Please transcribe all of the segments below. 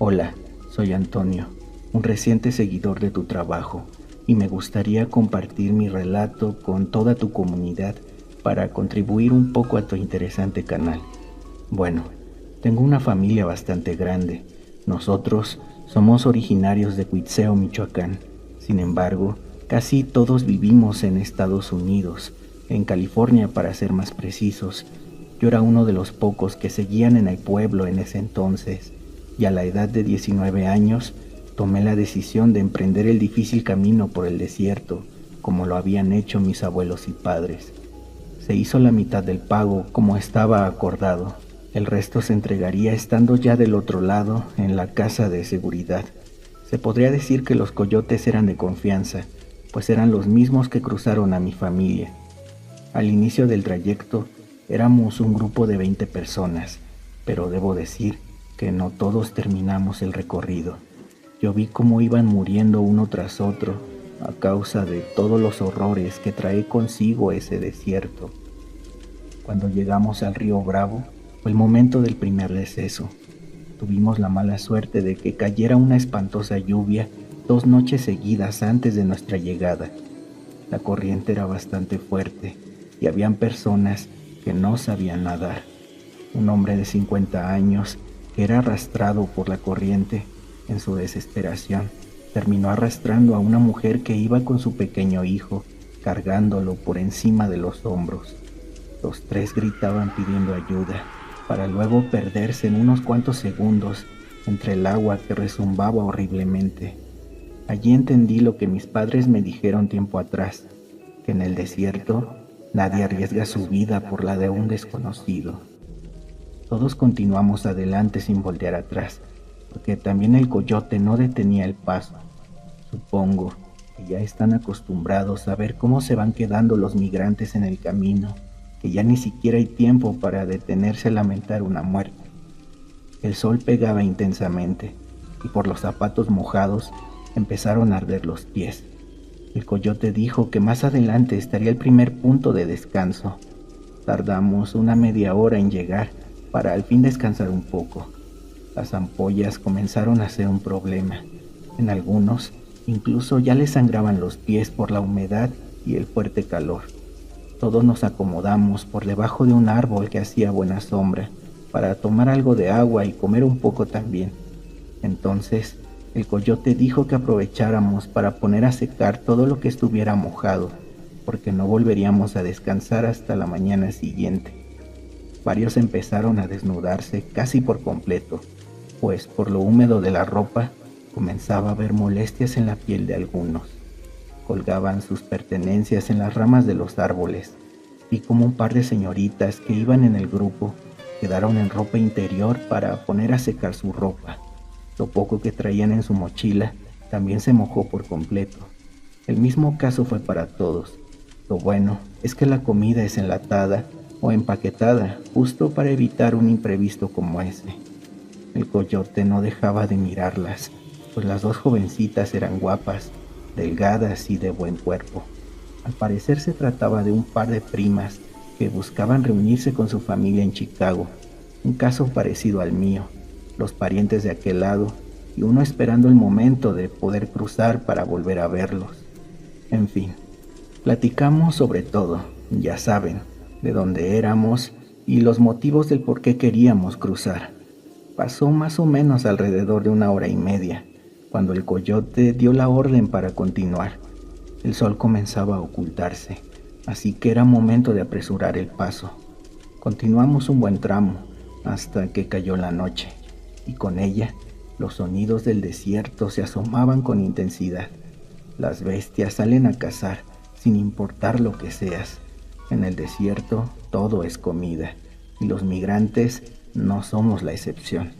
Hola, soy Antonio, un reciente seguidor de tu trabajo, y me gustaría compartir mi relato con toda tu comunidad para contribuir un poco a tu interesante canal. Bueno, tengo una familia bastante grande. Nosotros somos originarios de Cuitzeo, Michoacán. Sin embargo, casi todos vivimos en Estados Unidos, en California para ser más precisos. Yo era uno de los pocos que seguían en el pueblo en ese entonces, y a la edad de 19 años tomé la decisión de emprender el difícil camino por el desierto, como lo habían hecho mis abuelos y padres. Se hizo la mitad del pago como estaba acordado. El resto se entregaría estando ya del otro lado, en la casa de seguridad. Se podría decir que los coyotes eran de confianza, pues eran los mismos que cruzaron a mi familia. Al inicio del trayecto éramos un grupo de 20 personas, pero debo decir que no todos terminamos el recorrido. Yo vi cómo iban muriendo uno tras otro a causa de todos los horrores que trae consigo ese desierto. Cuando llegamos al río Bravo, fue el momento del primer deceso. Tuvimos la mala suerte de que cayera una espantosa lluvia 2 noches seguidas antes de nuestra llegada. La corriente era bastante fuerte y habían personas que no sabían nadar. Un hombre de 50 años, que era arrastrado por la corriente, en su desesperación, terminó arrastrando a una mujer que iba con su pequeño hijo, cargándolo por encima de los hombros. Los tres gritaban pidiendo ayuda, para luego perderse en unos cuantos segundos entre el agua que rezumbaba horriblemente. Allí entendí lo que mis padres me dijeron tiempo atrás, que en el desierto nadie arriesga su vida por la de un desconocido. Todos continuamos adelante sin voltear atrás, porque también el coyote no detenía el paso. Supongo que ya están acostumbrados a ver cómo se van quedando los migrantes en el camino, que ya ni siquiera hay tiempo para detenerse a lamentar una muerte. El sol pegaba intensamente, y por los zapatos mojados empezaron a arder los pies. El coyote dijo que más adelante estaría el primer punto de descanso. Tardamos una media hora en llegar para al fin descansar un poco. Las ampollas comenzaron a ser un problema. En algunos, incluso ya les sangraban los pies por la humedad y el fuerte calor. Todos nos acomodamos por debajo de un árbol que hacía buena sombra, para tomar algo de agua y comer un poco también. Entonces, el coyote dijo que aprovecháramos para poner a secar todo lo que estuviera mojado, porque no volveríamos a descansar hasta la mañana siguiente. Varios empezaron a desnudarse casi por completo, pues por lo húmedo de la ropa comenzaba a haber molestias en la piel de algunos. Colgaban sus pertenencias en las ramas de los árboles, y como un par de señoritas que iban en el grupo quedaron en ropa interior para poner a secar su ropa. Lo poco que traían en su mochila también se mojó por completo. El mismo caso fue para todos. Lo bueno es que la comida es enlatada o empaquetada, justo para evitar un imprevisto como ese. El coyote no dejaba de mirarlas, pues las dos jovencitas eran guapas, delgadas y de buen cuerpo. Al parecer se trataba de un par de primas que buscaban reunirse con su familia en Chicago, un caso parecido al mío, los parientes de aquel lado y uno esperando el momento de poder cruzar para volver a verlos. En fin, platicamos sobre todo, ya saben, de dónde éramos y los motivos del por qué queríamos cruzar. Pasó más o menos alrededor de 1 hora y media, cuando el coyote dio la orden para continuar. El sol comenzaba a ocultarse, así que era momento de apresurar el paso. Continuamos un buen tramo, hasta que cayó la noche, y con ella los sonidos del desierto se asomaban con intensidad. Las bestias salen a cazar, sin importar lo que seas. En el desierto todo es comida, y los migrantes no somos la excepción.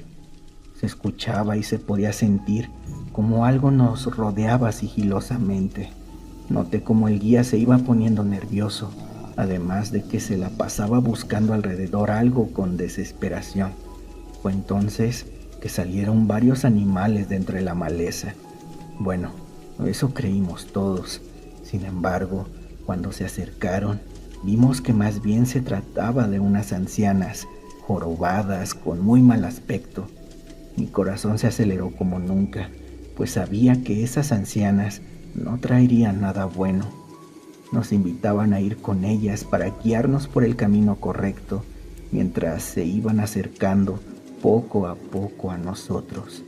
Se escuchaba y se podía sentir como algo nos rodeaba sigilosamente. Noté cómo el guía se iba poniendo nervioso, además de que se la pasaba buscando alrededor algo con desesperación. Fue entonces que salieron varios animales de entre la maleza. Bueno, eso creímos todos. Sin embargo, cuando se acercaron, vimos que más bien se trataba de unas ancianas, jorobadas, con muy mal aspecto. Mi corazón se aceleró como nunca, pues sabía que esas ancianas no traerían nada bueno. Nos invitaban a ir con ellas para guiarnos por el camino correcto, mientras se iban acercando poco a poco a nosotros.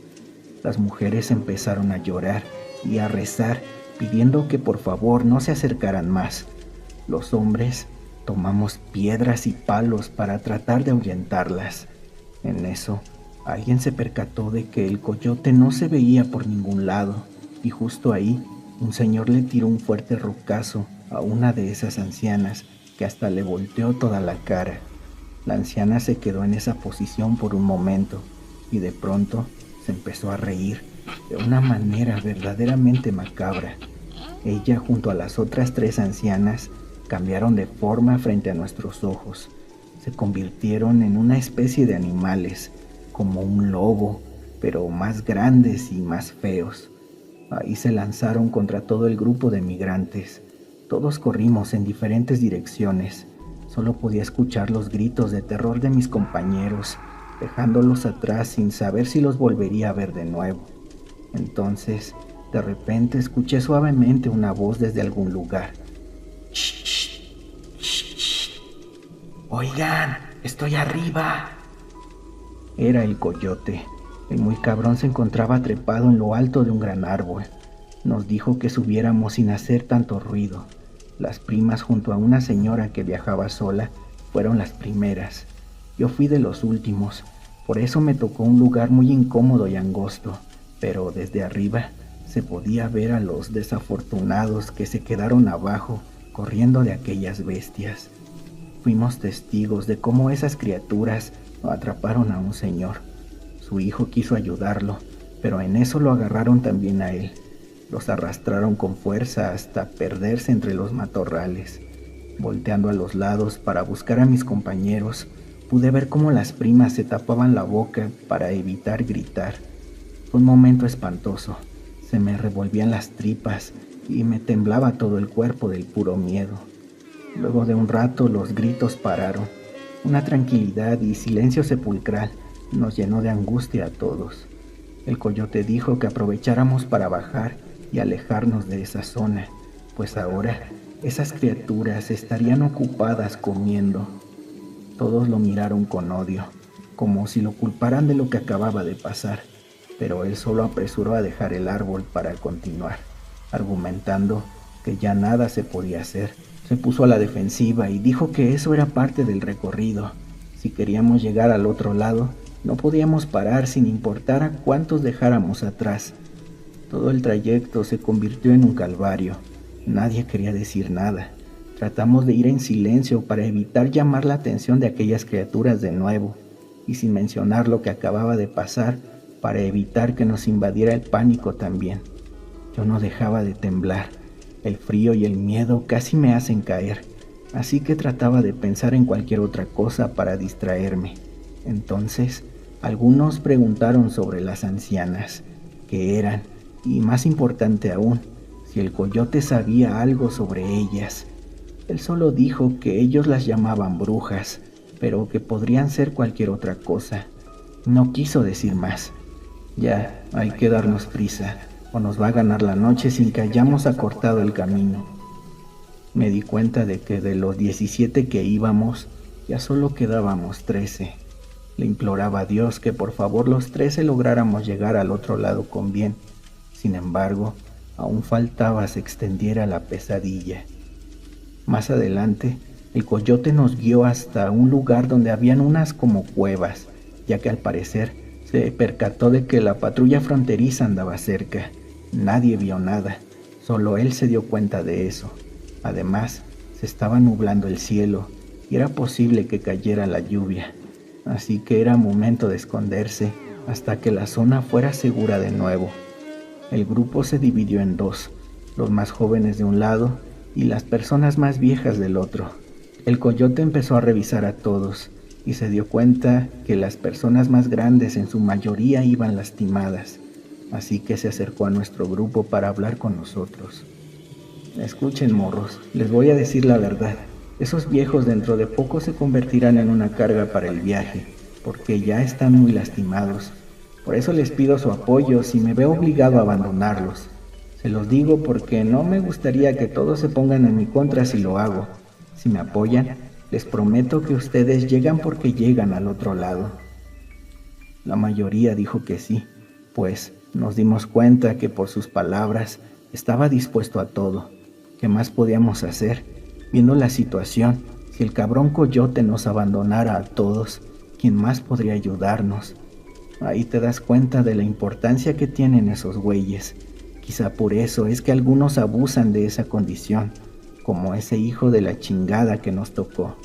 Las mujeres empezaron a llorar y a rezar, pidiendo que por favor no se acercaran más. Los hombres tomamos piedras y palos para tratar de ahuyentarlas. En eso, alguien se percató de que el coyote no se veía por ningún lado, y justo ahí, un señor le tiró un fuerte rucazo a una de esas ancianas que hasta le volteó toda la cara. La anciana se quedó en esa posición por un momento y de pronto se empezó a reír de una manera verdaderamente macabra. Ella junto a las otras 3 ancianas cambiaron de forma frente a nuestros ojos. Se convirtieron en una especie de animales, como un lobo, pero más grandes y más feos. Ahí se lanzaron contra todo el grupo de migrantes. Todos corrimos en diferentes direcciones. Solo podía escuchar los gritos de terror de mis compañeros, dejándolos atrás sin saber si los volvería a ver de nuevo. Entonces, de repente escuché suavemente una voz desde algún lugar. ¡Shh! ¡Shh! ¡Shh! ¡Oigan! ¡Estoy arriba! Era el coyote. El muy cabrón se encontraba trepado en lo alto de un gran árbol. Nos dijo que subiéramos sin hacer tanto ruido. Las primas junto a una señora que viajaba sola fueron las primeras. Yo fui de los últimos, por eso me tocó un lugar muy incómodo y angosto, pero desde arriba se podía ver a los desafortunados que se quedaron abajo corriendo de aquellas bestias. Fuimos testigos de cómo esas criaturas atraparon a un señor. Su hijo quiso ayudarlo, pero en eso lo agarraron también a él. Los arrastraron con fuerza hasta perderse entre los matorrales. Volteando a los lados para buscar a mis compañeros, pude ver cómo las primas se tapaban la boca para evitar gritar. Fue un momento espantoso. Se me revolvían las tripas y me temblaba todo el cuerpo del puro miedo. Luego de un rato los gritos pararon. Una tranquilidad y silencio sepulcral nos llenó de angustia a todos. El coyote dijo que aprovecháramos para bajar y alejarnos de esa zona, pues ahora esas criaturas estarían ocupadas comiendo. Todos lo miraron con odio, como si lo culparan de lo que acababa de pasar, pero él solo apresuró a dejar el árbol para continuar, argumentando que ya nada se podía hacer. Se puso a la defensiva y dijo que eso era parte del recorrido. Si queríamos llegar al otro lado, no podíamos parar sin importar a cuántos dejáramos atrás. Todo el trayecto se convirtió en un calvario. Nadie quería decir nada. Tratamos de ir en silencio para evitar llamar la atención de aquellas criaturas de nuevo, y sin mencionar lo que acababa de pasar, para evitar que nos invadiera el pánico también. Yo no dejaba de temblar. El frío y el miedo casi me hacen caer, así que trataba de pensar en cualquier otra cosa para distraerme. Entonces, algunos preguntaron sobre las ancianas, qué eran, y más importante aún, si el coyote sabía algo sobre ellas. Él solo dijo que ellos las llamaban brujas, pero que podrían ser cualquier otra cosa. No quiso decir más. Ya, hay que darnos prisa, o nos va a ganar la noche sin que hayamos acortado el camino. Me di cuenta de que de los 17 que íbamos, ya solo quedábamos 13. Le imploraba a Dios que por favor los 13 lográramos llegar al otro lado con bien. Sin embargo, aún faltaba se extendiera la pesadilla. Más adelante, el coyote nos guió hasta un lugar donde habían unas como cuevas, ya que al parecer se percató de que la patrulla fronteriza andaba cerca. Nadie vio nada, solo él se dio cuenta de eso. Además, se estaba nublando el cielo y era posible que cayera la lluvia, así que era momento de esconderse hasta que la zona fuera segura de nuevo. El grupo se dividió en 2, los más jóvenes de un lado y las personas más viejas del otro. El coyote empezó a revisar a todos y se dio cuenta que las personas más grandes en su mayoría iban lastimadas, así que se acercó a nuestro grupo para hablar con nosotros. Escuchen, morros, les voy a decir la verdad. Esos viejos dentro de poco se convertirán en una carga para el viaje, porque ya están muy lastimados. Por eso les pido su apoyo si me veo obligado a abandonarlos. Se los digo porque no me gustaría que todos se pongan en mi contra si lo hago. Si me apoyan, les prometo que ustedes llegan porque llegan al otro lado. La mayoría dijo que sí, pues nos dimos cuenta que por sus palabras estaba dispuesto a todo. ¿Qué más podíamos hacer? Viendo la situación, si el cabrón coyote nos abandonara a todos, ¿quién más podría ayudarnos? Ahí te das cuenta de la importancia que tienen esos güeyes. Quizá por eso es que algunos abusan de esa condición, como ese hijo de la chingada que nos tocó.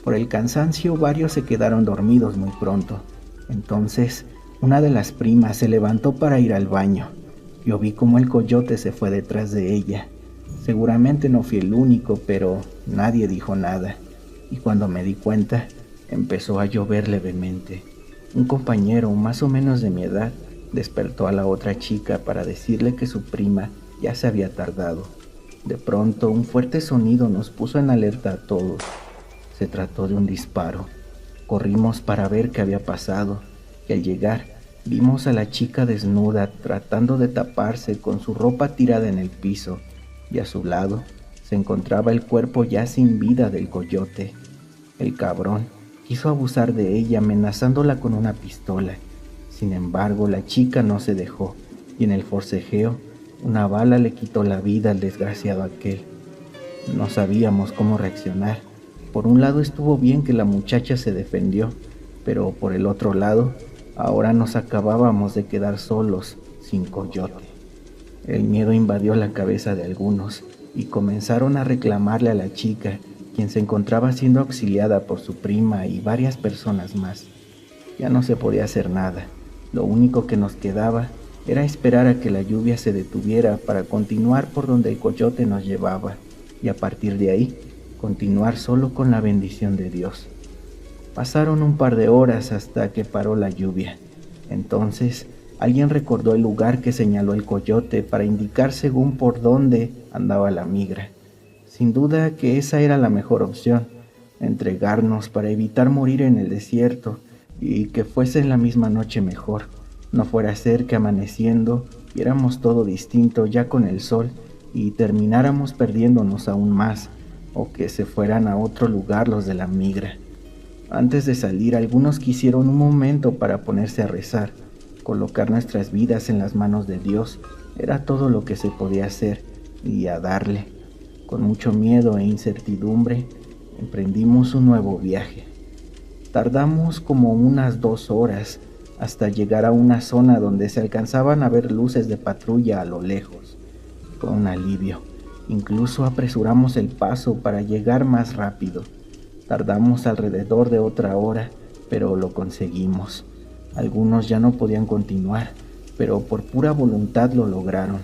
Por el cansancio, varios se quedaron dormidos muy pronto. Entonces, una de las primas se levantó para ir al baño. Yo vi cómo el coyote se fue detrás de ella. Seguramente no fui el único, pero nadie dijo nada. Y cuando me di cuenta, empezó a llover levemente. Un compañero, más o menos de mi edad, despertó a la otra chica para decirle que su prima ya se había tardado. De pronto, un fuerte sonido nos puso en alerta a todos. Se trató de un disparo. Corrimos para ver qué había pasado, y al llegar, vimos a la chica desnuda tratando de taparse con su ropa tirada en el piso, y a su lado se encontraba el cuerpo ya sin vida del coyote. El cabrón quiso abusar de ella amenazándola con una pistola. Sin embargo, la chica no se dejó, y en el forcejeo, una bala le quitó la vida al desgraciado aquel. No sabíamos cómo reaccionar. Por un lado estuvo bien que la muchacha se defendió, pero por el otro lado, ahora nos acabábamos de quedar solos, sin coyote. El miedo invadió la cabeza de algunos y comenzaron a reclamarle a la chica, quien se encontraba siendo auxiliada por su prima y varias personas más. Ya no se podía hacer nada. Lo único que nos quedaba era esperar a que la lluvia se detuviera para continuar por donde el coyote nos llevaba, y a partir de ahí, continuar solo con la bendición de Dios. Pasaron un par de horas hasta que paró la lluvia. Entonces, alguien recordó el lugar que señaló el coyote para indicar según por dónde andaba la migra. Sin duda que esa era la mejor opción, entregarnos para evitar morir en el desierto y que fuese en la misma noche mejor. No fuera a ser que amaneciendo viéramos todo distinto ya con el sol y termináramos perdiéndonos aún más, o que se fueran a otro lugar los de la migra. Antes de salir, algunos quisieron un momento para ponerse a rezar. Colocar nuestras vidas en las manos de Dios era todo lo que se podía hacer, y a darle. Con mucho miedo e incertidumbre, emprendimos un nuevo viaje. Tardamos como unas 2 horas hasta llegar a una zona donde se alcanzaban a ver luces de patrulla a lo lejos. Fue un alivio. Incluso apresuramos el paso para llegar más rápido. Tardamos alrededor de otra hora, pero lo conseguimos. Algunos ya no podían continuar, pero por pura voluntad lo lograron.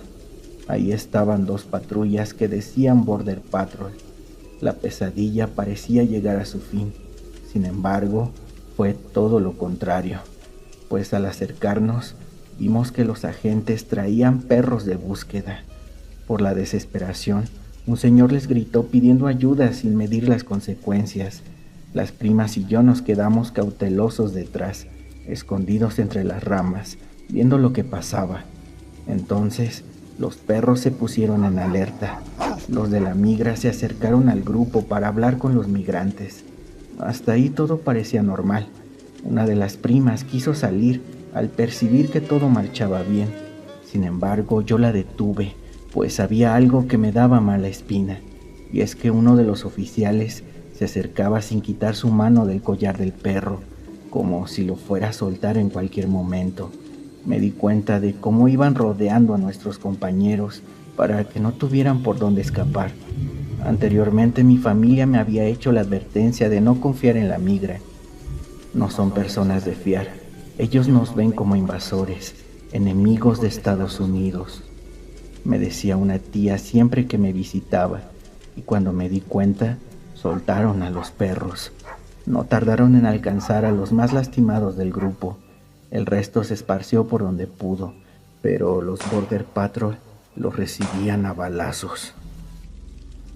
Ahí estaban 2 patrullas que decían Border Patrol. La pesadilla parecía llegar a su fin. Sin embargo, fue todo lo contrario, pues al acercarnos, vimos que los agentes traían perros de búsqueda. Por la desesperación, un señor les gritó pidiendo ayuda sin medir las consecuencias. Las primas y yo nos quedamos cautelosos detrás, escondidos entre las ramas, viendo lo que pasaba. Entonces, los perros se pusieron en alerta. Los de la migra se acercaron al grupo para hablar con los migrantes. Hasta ahí todo parecía normal. Una de las primas quiso salir al percibir que todo marchaba bien. Sin embargo, yo la detuve, pues había algo que me daba mala espina, y es que uno de los oficiales se acercaba sin quitar su mano del collar del perro, como si lo fuera a soltar en cualquier momento. Me di cuenta de cómo iban rodeando a nuestros compañeros para que no tuvieran por dónde escapar. Anteriormente mi familia me había hecho la advertencia de no confiar en la migra. No son personas de fiar. Ellos nos ven como invasores, enemigos de Estados Unidos, me decía una tía siempre que me visitaba, y cuando me di cuenta, soltaron a los perros. No tardaron en alcanzar a los más lastimados del grupo. El resto se esparció por donde pudo, pero los Border Patrol los recibían a balazos.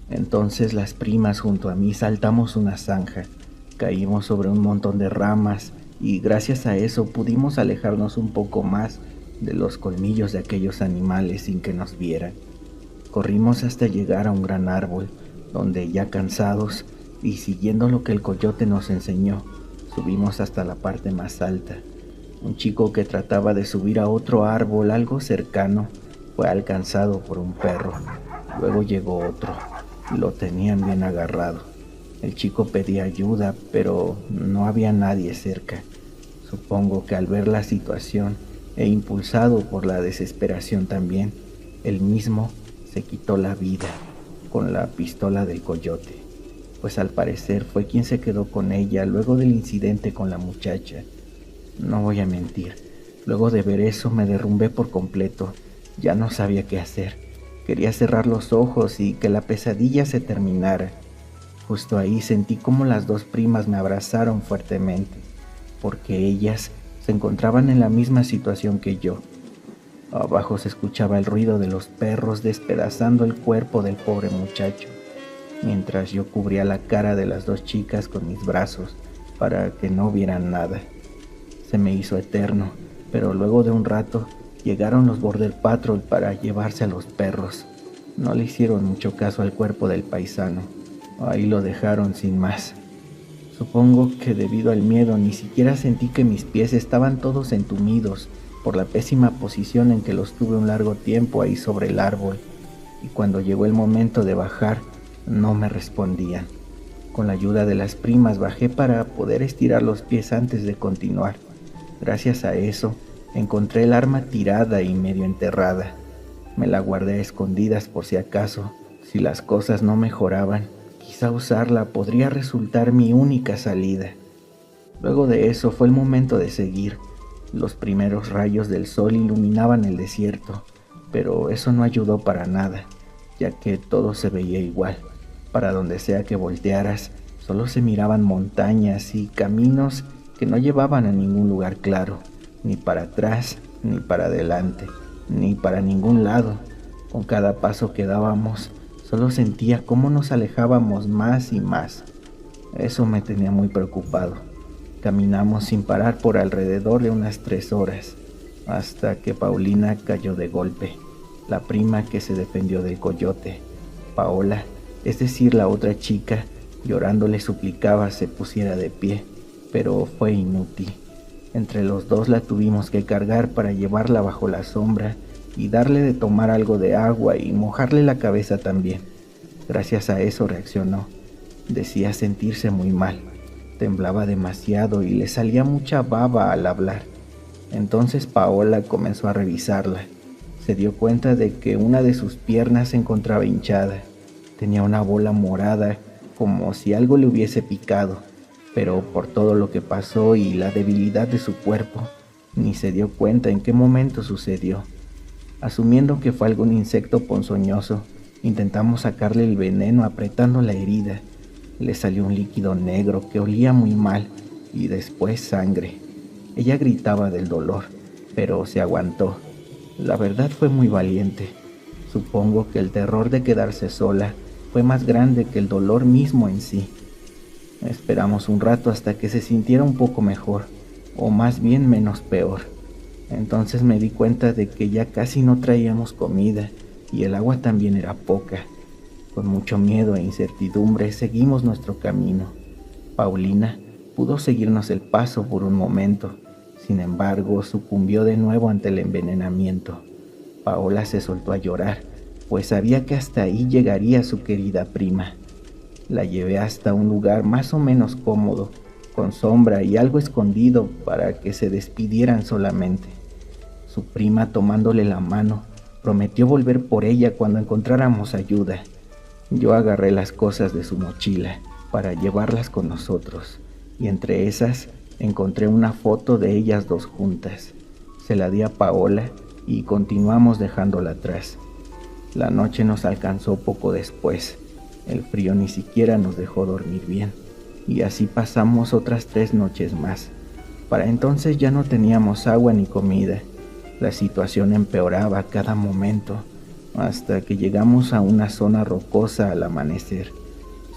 Entonces las primas junto a mí saltamos una zanja, caímos sobre un montón de ramas y gracias a eso pudimos alejarnos un poco más de los colmillos de aquellos animales sin que nos vieran. Corrimos hasta llegar a un gran árbol, donde ya cansados y siguiendo lo que el coyote nos enseñó, subimos hasta la parte más alta. Un chico que trataba de subir a otro árbol algo cercano fue alcanzado por un perro. Luego llegó otro. Lo tenían bien agarrado. El chico pedía ayuda, pero no había nadie cerca. Supongo que al ver la situación e impulsado por la desesperación también, él mismo se quitó la vida con la pistola del coyote, pues al parecer fue quien se quedó con ella luego del incidente con la muchacha. No voy a mentir, luego de ver eso me derrumbé por completo. Ya no sabía qué hacer. Quería cerrar los ojos y que la pesadilla se terminara. Justo ahí sentí como las dos primas me abrazaron fuertemente, porque ellas se encontraban en la misma situación que yo. Abajo se escuchaba el ruido de los perros despedazando el cuerpo del pobre muchacho, mientras yo cubría la cara de las dos chicas con mis brazos para que no vieran nada. Se me hizo eterno, pero luego de un rato llegaron los Border Patrol para llevarse a los perros. No le hicieron mucho caso al cuerpo del paisano. Ahí lo dejaron sin más. Supongo que debido al miedo ni siquiera sentí que mis pies estaban todos entumidos por la pésima posición en que los tuve un largo tiempo ahí sobre el árbol, y cuando llegó el momento de bajar, no me respondían. Con la ayuda de las primas bajé para poder estirar los pies antes de continuar. Gracias a eso, encontré el arma tirada y medio enterrada. Me la guardé a escondidas por si acaso, si las cosas no mejoraban, quizá usarla podría resultar mi única salida. Luego de eso fue el momento de seguir. Los primeros rayos del sol iluminaban el desierto, pero eso no ayudó para nada, ya que todo se veía igual. Para donde sea que voltearas, solo se miraban montañas y caminos que no llevaban a ningún lugar claro, ni para atrás, ni para adelante, ni para ningún lado. Con cada paso que dábamos, solo sentía cómo nos alejábamos más y más. Eso me tenía muy preocupado. Caminamos sin parar por alrededor de unas 3 horas, hasta que Paulina cayó de golpe, la prima que se defendió del coyote. Paola, es decir, la otra chica, llorando le suplicaba se pusiera de pie, pero fue inútil. Entre los dos la tuvimos que cargar para llevarla bajo la sombra y darle de tomar algo de agua y mojarle la cabeza también. Gracias a eso reaccionó. Decía sentirse muy mal. Temblaba demasiado y le salía mucha baba al hablar. Entonces Paola comenzó a revisarla. Se dio cuenta de que una de sus piernas se encontraba hinchada. Tenía una bola morada, como si algo le hubiese picado, pero por todo lo que pasó y la debilidad de su cuerpo, ni se dio cuenta en qué momento sucedió. Asumiendo que fue algún insecto ponzoñoso, intentamos sacarle el veneno apretando la herida. Le salió un líquido negro que olía muy mal y después sangre. Ella gritaba del dolor, pero se aguantó. La verdad fue muy valiente. Supongo que el terror de quedarse sola fue más grande que el dolor mismo en sí. Esperamos un rato hasta que se sintiera un poco mejor, o más bien menos peor. Entonces me di cuenta de que ya casi no traíamos comida y el agua también era poca. Con mucho miedo e incertidumbre seguimos nuestro camino. Paulina pudo seguirnos el paso por un momento, sin embargo sucumbió de nuevo ante el envenenamiento. Paola se soltó a llorar, pues sabía que hasta ahí llegaría su querida prima. La llevé hasta un lugar más o menos cómodo, con sombra y algo escondido para que se despidieran solamente. Su prima, tomándole la mano, prometió volver por ella cuando encontráramos ayuda. Yo agarré las cosas de su mochila para llevarlas con nosotros, y entre esas encontré una foto de ellas dos juntas. Se la di a Paola y continuamos dejándola atrás. La noche nos alcanzó poco después. El frío ni siquiera nos dejó dormir bien, y así pasamos otras 3 noches más. Para entonces ya no teníamos agua ni comida. La situación empeoraba cada momento, hasta que llegamos a una zona rocosa al amanecer.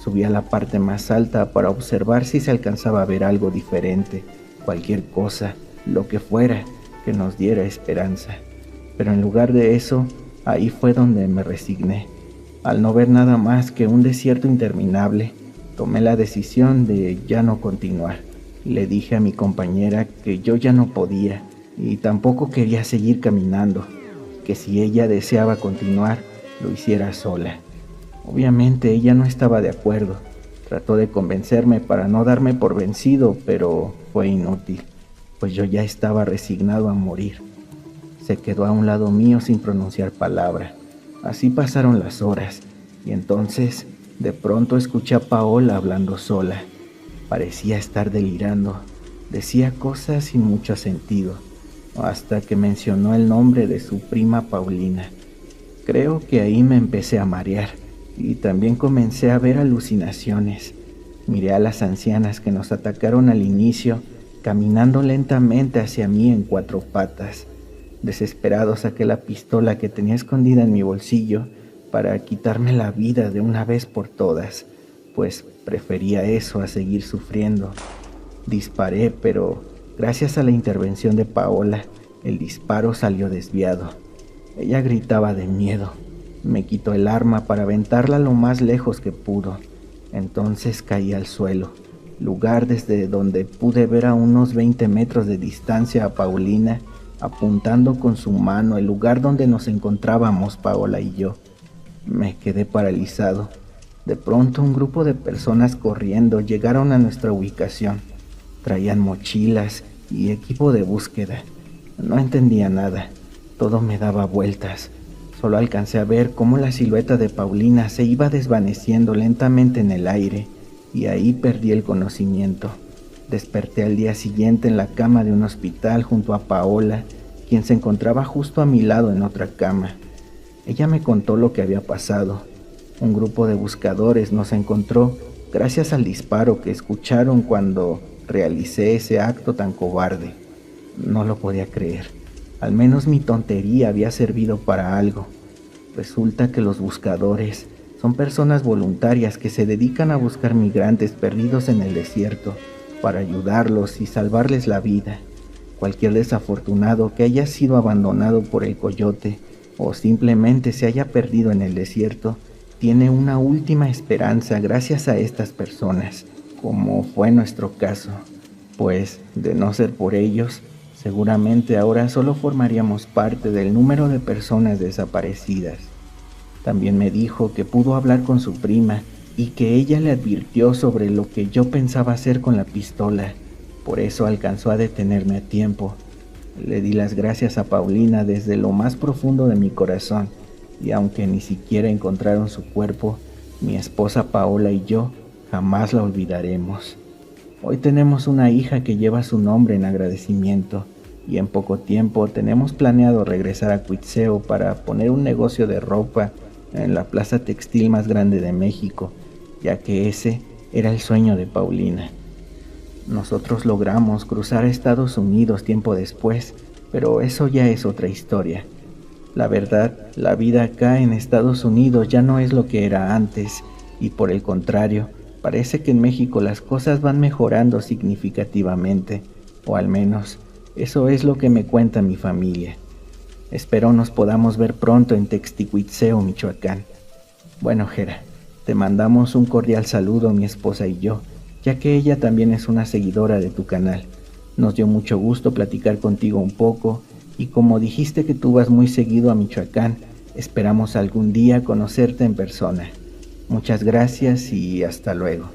Subí a la parte más alta para observar si se alcanzaba a ver algo diferente, cualquier cosa, lo que fuera, que nos diera esperanza. Pero en lugar de eso, ahí fue donde me resigné. Al no ver nada más que un desierto interminable, tomé la decisión de ya no continuar. Le dije a mi compañera que yo ya no podía y tampoco quería seguir caminando, que si ella deseaba continuar, lo hiciera sola. Obviamente ella no estaba de acuerdo. Trató de convencerme para no darme por vencido, pero fue inútil, pues yo ya estaba resignado a morir. Se quedó a un lado mío sin pronunciar palabra. Así pasaron las horas, y entonces, de pronto escuché a Paola hablando sola. Parecía estar delirando. Decía cosas sin mucho sentido, hasta que mencionó el nombre de su prima Paulina. Creo que ahí me empecé a marear, y también comencé a ver alucinaciones. Miré a las ancianas que nos atacaron al inicio, caminando lentamente hacia mí en 4 patas. Desesperado saqué la pistola que tenía escondida en mi bolsillo para quitarme la vida de una vez por todas, pues prefería eso a seguir sufriendo. Disparé, pero gracias a la intervención de Paola, el disparo salió desviado. Ella gritaba de miedo. Me quitó el arma para aventarla lo más lejos que pudo. Entonces caí al suelo, lugar desde donde pude ver a unos 20 metros de distancia a Paulina, apuntando con su mano el lugar donde nos encontrábamos Paola y yo. Me quedé paralizado. De pronto un grupo de personas corriendo llegaron a nuestra ubicación. Traían mochilas y equipo de búsqueda. No entendía nada. Todo me daba vueltas. Solo alcancé a ver cómo la silueta de Paulina se iba desvaneciendo lentamente en el aire, y ahí perdí el conocimiento. Desperté al día siguiente en la cama de un hospital junto a Paola, quien se encontraba justo a mi lado en otra cama. Ella me contó lo que había pasado. Un grupo de buscadores nos encontró gracias al disparo que escucharon cuando realicé ese acto tan cobarde. No lo podía creer. Al menos mi tontería había servido para algo. Resulta que los buscadores son personas voluntarias que se dedican a buscar migrantes perdidos en el desierto para ayudarlos y salvarles la vida. Cualquier desafortunado que haya sido abandonado por el coyote o simplemente se haya perdido en el desierto tiene una última esperanza gracias a estas personas, como fue nuestro caso, pues de no ser por ellos, seguramente ahora solo formaríamos parte del número de personas desaparecidas. También me dijo que pudo hablar con su prima y que ella le advirtió sobre lo que yo pensaba hacer con la pistola. Por eso alcanzó a detenerme a tiempo. Le di las gracias a Paulina desde lo más profundo de mi corazón, y aunque ni siquiera encontraron su cuerpo, mi esposa Paola y yo jamás la olvidaremos. Hoy tenemos una hija que lleva su nombre en agradecimiento, y en poco tiempo tenemos planeado regresar a Cuitzeo para poner un negocio de ropa en la plaza textil más grande de México, ya que ese era el sueño de Paulina. Nosotros logramos cruzar a Estados Unidos tiempo después, pero eso ya es otra historia. La verdad, la vida acá en Estados Unidos ya no es lo que era antes, y por el contrario, parece que en México las cosas van mejorando significativamente, o al menos eso es lo que me cuenta mi familia. Espero nos podamos ver pronto en Texticuitzeo, Michoacán. Bueno, Jera, te mandamos un cordial saludo mi esposa y yo, ya que ella también es una seguidora de tu canal. Nos dio mucho gusto platicar contigo un poco, y como dijiste que tú vas muy seguido a Michoacán, esperamos algún día conocerte en persona. Muchas gracias y hasta luego.